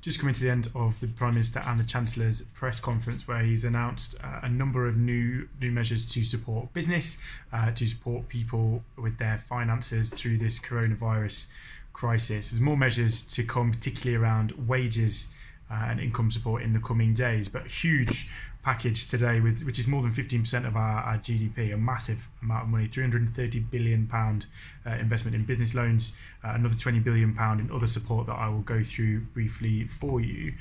just coming to the end of the Prime Minister and the Chancellor's press conference, where he's announced a number of new measures to support business, to support people with their finances through this coronavirus crisis. There's more measures to come, particularly around wages and income support in the coming days, but huge package today, which is more than 15% of our GDP, a massive amount of money, £330 billion investment in business loans, another £20 billion in other support that I will go through briefly for you.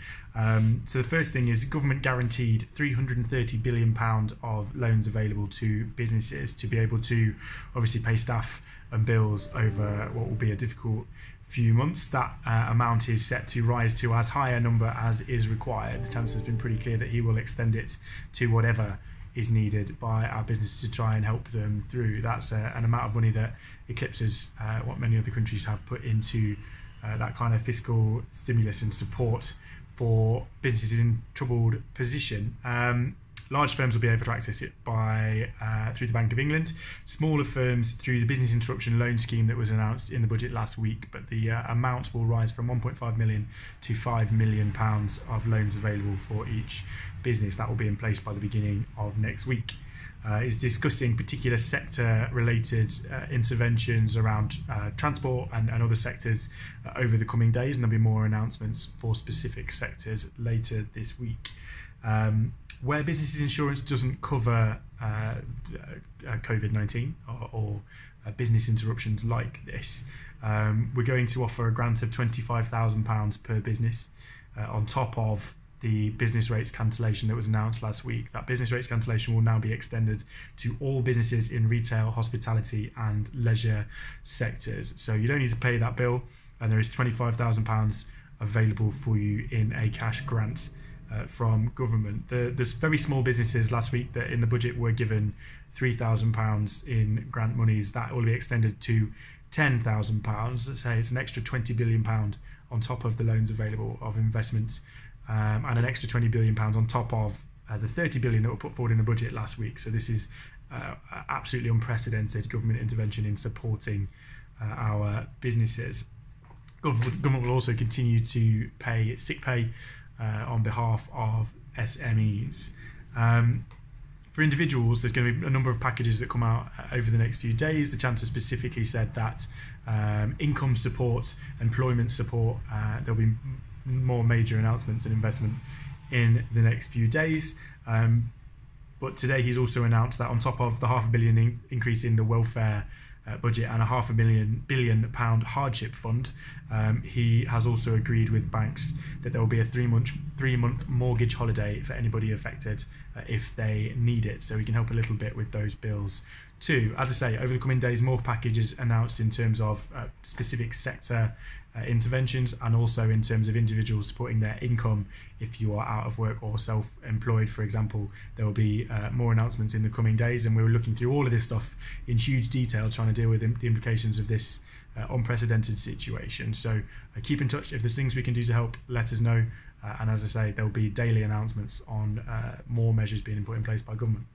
So the first thing is government guaranteed £330 billion of loans available to businesses to be able to obviously pay staff and bills over what will be a difficult few months. That amount is set to rise to as high a number as is required. The Chancellor's been pretty clear that he will extend it to whatever is needed by our businesses to try and help them through. That's an amount of money that eclipses what many other countries have put into that kind of fiscal stimulus and support for businesses in troubled position. Large firms will be able to access it through the Bank of England. Smaller firms through the business interruption loan scheme that was announced in the budget last week. But the amount will rise from 1.5 million to £5 million of loans available for each business. That will be in place by the beginning of next week. Is discussing particular sector-related interventions around transport and other sectors over the coming days, and there'll be more announcements for specific sectors later this week. Where businesses insurance doesn't cover COVID-19 or business interruptions like this, we're going to offer a grant of £25,000 per business on top of the business rates cancellation that was announced last week. That business rates cancellation will now be extended to all businesses in retail, hospitality and leisure sectors. So you don't need to pay that bill, and there is £25,000 available for you in a cash grant from government. There's very small businesses last week that in the budget were given £3,000 in grant monies. That will be extended to £10,000. Let's say it's an extra £20 billion on top of the loans available of investments, and an extra £20 billion on top of the £30 billion that were put forward in the budget last week. So this is absolutely unprecedented government intervention in supporting our businesses. Government will also continue to pay sick pay on behalf of SMEs. For individuals, there's going to be a number of packages that come out over the next few days. The Chancellor specifically said that income support, employment support, there'll be more major announcements and investment in the next few days. But today he's also announced that on top of the £500 million increase in the welfare budget and a £500 million hardship fund, he has also agreed with banks that there will be a three-month mortgage holiday for anybody affected if they need it, so we can help a little bit with those bills too. As I say, over the coming days, more packages announced in terms of specific sector interventions, and also in terms of individuals supporting their income. If you are out of work or self-employed, for example, there will be more announcements in the coming days, and we're looking through all of this stuff in huge detail, trying to deal with the implications of this unprecedented situation. So keep in touch. If there's things we can do to help, let us know, and as I say, there will be daily announcements on more measures being put in place by government.